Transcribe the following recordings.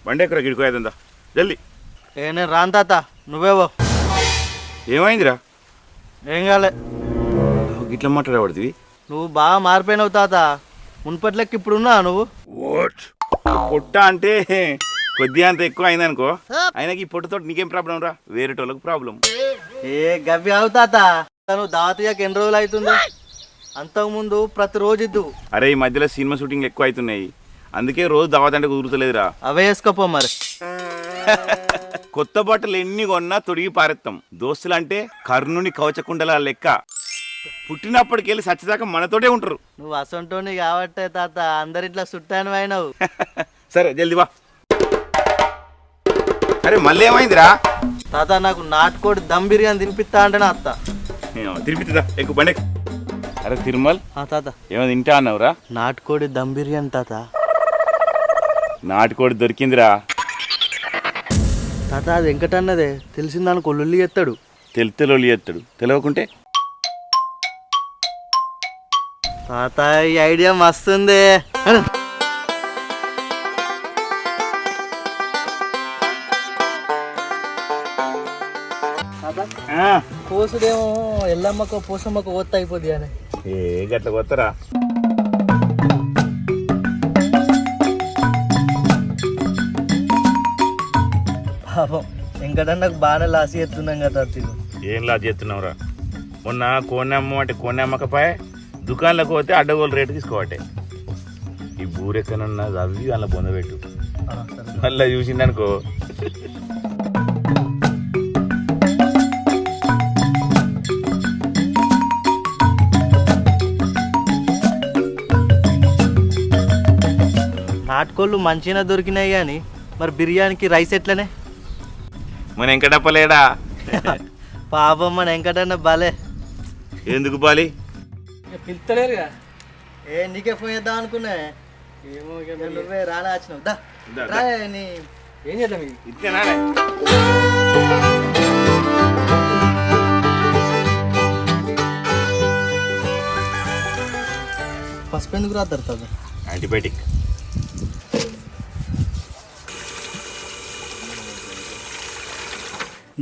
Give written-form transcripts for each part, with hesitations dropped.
బండి ఎక్కడ గిడికోయేదా జల్దీ. ఏ నేను రాను తాత, నువ్వేవో. ఏమైందిరా? ఏం కాలే. గిట్ల మాట్లాడబడుతుంది. నువ్వు బాగా మారిపోయినావు తాత, మున్పట్లకి ఇప్పుడున్నా నువ్వు. పొట్ట అంటే కొద్దిగా అంత ఎక్కువ అయిందనుకో, ఆయనకి ఈ పొట్టతో నీకేం ప్రాబ్లం రా? వేరేటోళ్ళకి ప్రాబ్లం. ఏ గవ్వి అవు తాత, నువ్వు దావతయ్యాక ఎన్ని రోజులు అవుతుంది? అంతకుముందు ప్రతిరోజు ఇద్దు. అరే ఈ మధ్యలో సినిమా షూటింగ్లు ఎక్కువ అవుతున్నాయి, అందుకే రోజు దావత్ అంటే కుదురుతలేదురా. అవే వేసుకోపో మరి. కొత్త బట్టలు ఎన్ని కొన్నా తొడిగి పారెత్తాం. దోస్తులంటే కర్ణుని కవచకుండల లెక్క, పుట్టినప్పటికెళ్ళి సచ్చిదాకా మనతోటే ఉంటారు. నువ్వు అసంటోని కాబట్టే తాత అందరిట్లా చుట్టాను అయినావు. సరే జల్దీ వా. అరే మళ్ళీ ఏమైందిరా? తాత నాకు నాటుకోడి దమ్ బిర్యానీ తినిపిస్తా అంటే నా అత్త. తినిపిస్తుందా? ఎక్కువ బండి. అరే తిరుమల్ తాత ఏమో తింటా అన్నావురా? నాటుకోడి దమ్ బిర్యానీ తాత. నాటుకోడి దొరికిందిరా తాత. అది వెంకటన్నదే, తెలిసిందానికి ఒళ్ళుల్లి ఎత్తాడు. తెలుగులోళ్ళు చేస్తాడు, తెలియకుంటే. తాత ఈ ఐడియా మస్తుంది. పోసుడేమో ఎల్లమ్మకో పోసమ్మకో ఒత్త అయిపోద్ది అని. ఏ గట్ల కొత్తరా? పాపం వెంకటన్నకు బాగానే లాసి ఎత్తున్నాం కదా. ఏం లాజ్ చేస్తున్నావురా? మొన్న కోడి అమ్మంటే కోడి అమ్మకపోయా, దుకాణంలోకి పోతే అడ్డగోలు రేటు తీసుకోవటే. ఈ బూరెక్కనన్నా అవి అలా పొందబెట్టు, మళ్ళీ చూసిండనుకో. నాటుకోళ్ళు మంచిగా దొరికినాయి కానీ మరి బిర్యానీకి రైస్ ఎట్లనే? మన వెంకటప్పలేడా? పాపం మన వెంకటన్న బాలే. ఎందుకు బాలి? పిలుస్తలేరుగా. ఏ నీకే ఫోన్ చేద్దాం అనుకున్నా. ఏమో నువ్వే రానా వచ్చినావు. దా నీ ఏం చేద్దాం ఇచ్చేనా? పసుపు ఎందుకు రాస్తారు తాత? యాంటీబయాటిక్.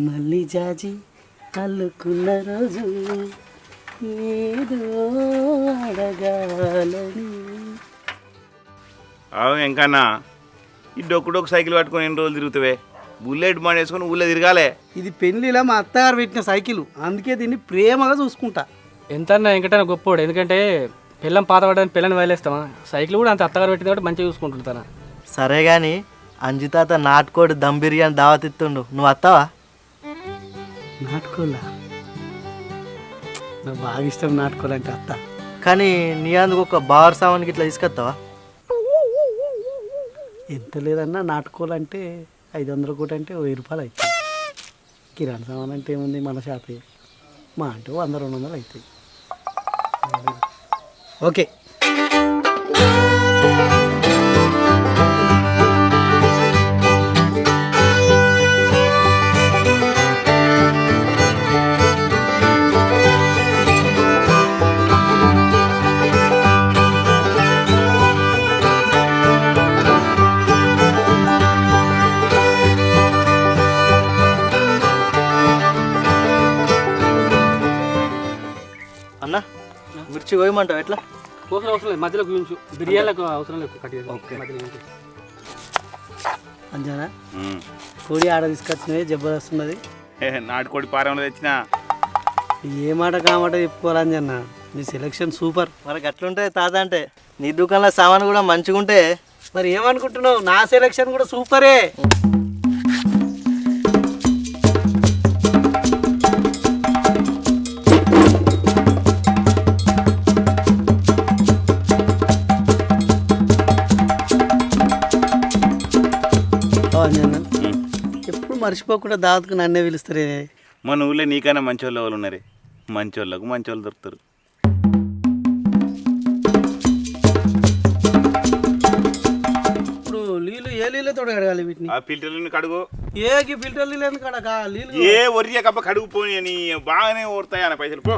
మళ్ళీ జాజి అల్లుకున్న రోజు ఏదో అడగాలని. అవు ఇంకన్నా ఈ డొక్కు సైకిల్ పట్టుకొని ఎన్ని రోజులు తిరుగుతావే? బుల్లెట్ బండి వేసుకొని ఊళ్ళో తిరగాలే. ఇది పెళ్ళిలా మా అత్తగారు పెట్టిన సైకిల్, అందుకే దీన్ని ప్రేమగా చూసుకుంటా. ఎంతన్నా వెంకటన్న గొప్పోడు, ఎందుకంటే పిల్లం పాత పడడానికి పిల్లని వదిలేస్తామా? సైకిల్ కూడా అంత అత్తగారు పెట్టింది కాబట్టి మంచిగా చూసుకుంటుంటాను. సరే కానీ అంజితాత నాటుకోడి దమ్ బిర్యానీ దావత్ ఇస్తుండు, నువ్వు వస్తావా? నాటుకోలా నాకు బాగా ఇష్టం, నాటుకోలంటే అత్త. కానీ నీ అందుకు ఒక బార్ సామాన్కి ఇట్లా తీసుకొస్తావా? ఎంత లేదన్నా నాటుకోలంటే 500 కోటి అంటే 1000 రూపాయలు అవుతాయి. కిరాణా సామాన్ అంటే ఏముంది, మన షాపే. మా అంటే 100-200 అవుతాయి. ఓకే. అన్న మిర్చి కోయమంటావు ఎట్లా? కోసం అవసరం లేదు, మధ్యలో గుంచు. బిర్యానీలకు అవసరం లేదు, కట్ చేసి ఓకే. అంజనా కోడి ఆడ తీసుకొచ్చినవి జబర్దస్త్ ఉన్నది. నాటుకోడి పారంలో తెచ్చిన. ఏ మాట కామాట చెప్పుకోవాలి అంజన్న, నీ సెలెక్షన్ సూపర్. మనకి అట్లుంటుంది తాత అంటే. నీ దుకాణంలో సామాన్ కూడా మంచిగా ఉంటే మరి ఏమనుకుంటున్నావు, నా సెలెక్షన్ కూడా సూపరే. ఎప్పుడు మర్చిపోకుండా దావత్కు నన్నే పిలుస్తారే. మన ఊళ్ళో నీకైనా మంచోళ్ళు వాళ్ళు ఉన్నారే, మంచోళ్ళకు మంచోళ్ళు దొరుకుతారు. ఇప్పుడు నీళ్ళు ఏ నీళ్ళతో కడగాలి వీటిని? ఆ ఫిల్టర్లను కడుగు. ఏ ఫిల్టర్ నీళ్ళు ఎందుకు కడగా? నీళ్ళు ఏ ఒరియా కప్ప కడుగు పోనీ అని బాగానే ఓడతాయి అన్న పైసలు పో.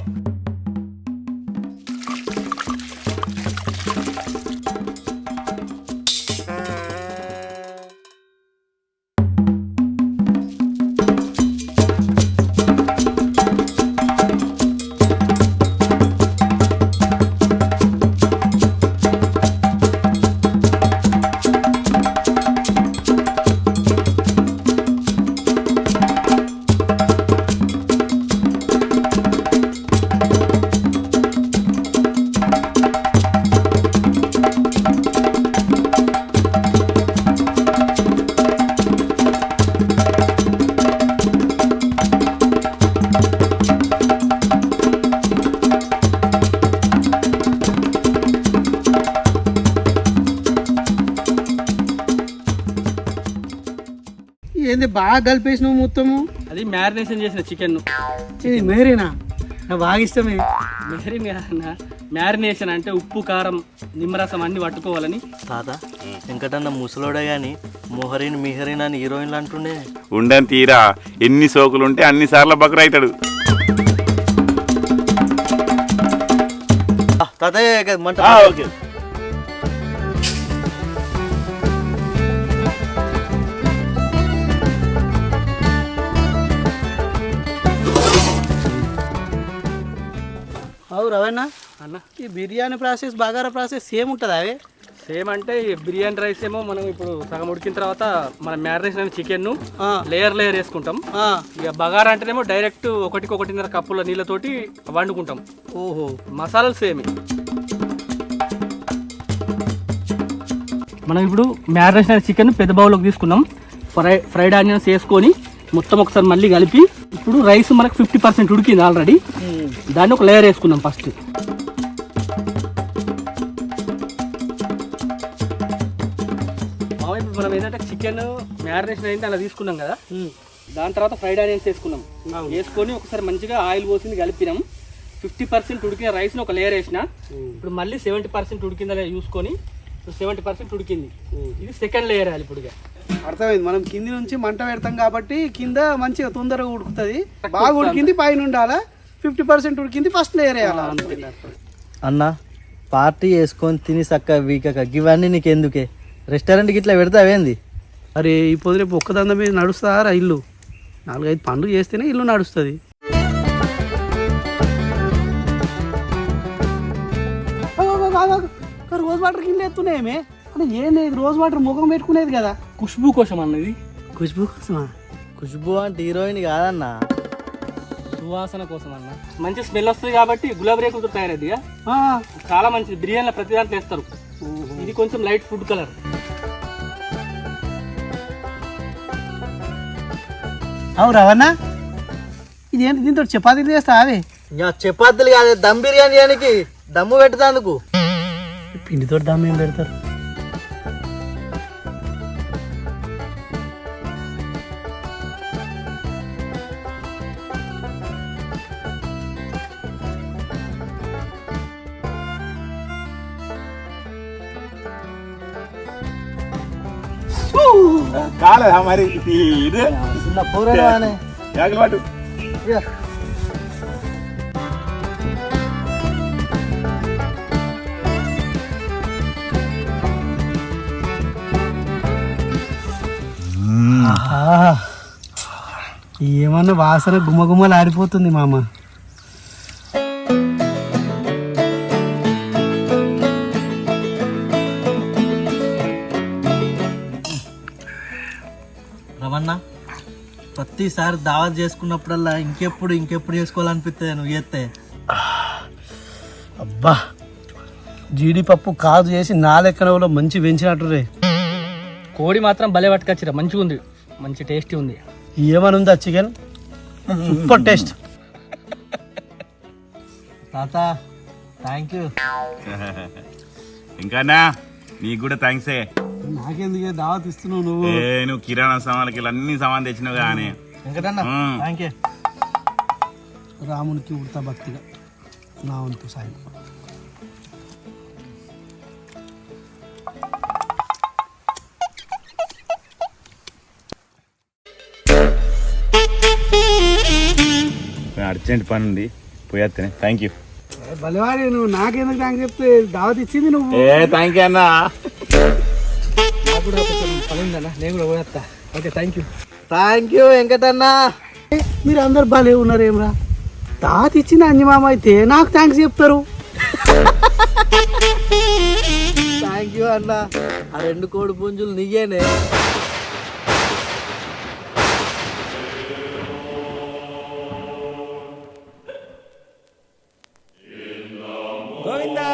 ఏంది బాగా కలిపేసినావు మొత్తము? అది మ్యారినేషన్ చేసిన చికెన్. ఇది మేరేనా? నాకు బాగా ఇష్టమే. మ్యారినేషన్ అంటే ఉప్పు కారం నిమ్మరసం అన్ని పట్టుకోవాలని. తాత వెంకటన్న ముసలోడే గాని మొహరీన్ మిహరీన్ అని హీరోయిన్లు అంటుండే. ఉండని తీరా ఎన్ని సోకులుంటే అన్ని సార్లు బకరా అవుతాడు. తాతయ్య మంట. ఓకే. అవు రవణ అన్న ఈ biryani process bagara process same ఉంటుందా? అవే సేమ్ అంటే ఈ బిర్యానీ రైస్ ఏమో మనం ఇప్పుడు సగం ఉడికిన తర్వాత మనం మ్యారినేషన్ అయిన చికెన్ లేయర్ వేసుకుంటాం. ఇక బగారా అంటేనేమో డైరెక్ట్ 1-1.5 కప్పుల నీళ్ళతోటి వండుకుంటాం. ఓహో, మసాలాలు సేమ్. మనం ఇప్పుడు మ్యారినేషన్ అయిన చికెన్ పెద్ద బౌల్లోకి తీసుకున్నాం. ఫ్రైడ్ ఆనియన్స్ వేసుకొని మొత్తం ఒకసారి మళ్ళీ కలిపి ఇప్పుడు రైస్ మనకు 50% ఉడికింది ఆల్రెడీ. దాన్ని ఒక లేయర్ వేసుకున్నాం ఫస్ట్. ఇప్పుడు మనం ఏంటంటే చికెన్ మ్యారినేషన్ అయింది అలా తీసుకున్నాం కదా, దాని తర్వాత ఫ్రైడ్ ఆనియన్స్ వేసుకున్నాం. వేసుకొని ఒకసారి మంచిగా ఆయిల్ పోసింది కలిపినాం. 50% ఉడికిన రైస్ని ఒక లేయర్ వేసిన. ఇప్పుడు మళ్ళీ 70% ఉడికిందా చూసుకొని 70% ఉడికింది. ఇది సెకండ్ లేయర్ వేయాలి. ఇప్పుడు అర్థమైంది. మనం కింది నుంచి మంట పెడతాం కాబట్టి కింద మంచిగా తొందరగా ఉడుకుతుంది. బాగా ఉడికింది పైన ఉండాలా, 50% ఉడికింది ఫస్ట్ లేయర్ వేయాలి. అన్న పార్టీ వేసుకొని తిని చక్క వీకక ఇవన్నీ నీకు ఎందుకే? రెస్టారెంట్కి ఇట్లా పెడతావేంది? అరే ఈ పొద్దు రేపు ఒక్క దంద మీద నడుస్తారా ఇల్లు? 4-5 పనులు చేస్తేనే ఇల్లు నడుస్తుంది. రోజ్ వాటర్ కింద ఎత్తున్నాయేమే అంటే ఏం లేదు, రోజ్ వాటర్ ముఖం పెట్టుకునేది కదా. ఖుష్బూ కోసం అన్నది. ఖుష్బూ కోసమా? ఖుష్బూ అంటే హీరోయిన్ కాదన్నా, సువాసన కోసం అన్న. మంచి స్మెల్ వస్తుంది కాబట్టి గులాబీ రేకులతో తయారైంది. చాలా మంచిది. బిర్యానీలో ప్రతి దాంట్లో వేస్తారు. ఇది కొంచెం లైట్ ఫుడ్ కలర్. అవు రవన్నా, ఇదేంటి దీంతో చపాతీలు చేస్తా? అవే చపాతీలు కాదు, దమ్ బిర్యానీ అని దమ్ము పెడతాందుకు. పిండితో దమ్ ఏం పెడతారు? కాలేదా మరి ఇది చిన్న పూరనే పాటు ఏమన్నా వాసన గుమ్మగుమ్మలు ఆడిపోతుంది మామ. రమణ ప్రతిసారి దావత్ చేసుకున్నప్పుడల్లా ఇంకెప్పుడు చేసుకోవాలనిపిస్తుంది నువ్వు చేస్తే. అబ్బా జీడిపప్పు కాదు చేసి 4 ఎకరంలో మంచి పెంచినట్టు రే. కోడి మాత్రం భలే పట్టుకొచ్చిరా, మంచిగా ఉంది, మంచి టేస్టీ ఉంది. ఏమని ఉందా చికెన్? Super taste. తాత థ్యాంక్ యూ. ఇంకానా నీకు కూడా థ్యాంక్సే. నాకెందుకే దావత్ ఇస్తున్నావు నువ్వు? నువ్వు కిరాణా సామాన్లకి అన్ని సామాన్ తెచ్చినావు కానీ. Venkatanna thank you. రామునికి ఉడతా భక్తిగా నా వంతు సాయం. అర్జెంట్ పని ఉంది, పోయేస్తానే. Thank you. భలేవాడి నువ్వు, నాకెందుకు థ్యాంక్స్ చెప్తే? దావత్ ఇచ్చింది నువ్వు. థ్యాంక్ యూ అన్నా. నాకు కూడా కొంచెం పని ఉందన్న, నేను కూడా పోయేస్తా. ఓకే థ్యాంక్ యూ వెంకటన్న. మీరు అందరు భలే ఉన్నారేమ్రా. దావత్ ఇచ్చింది అంజమామ అయితే నాకు థ్యాంక్స్ చెప్తారు. థ్యాంక్ యూ అన్న. ఆ 2 కోడి పుంజులు నీయేనే. గోవిందా.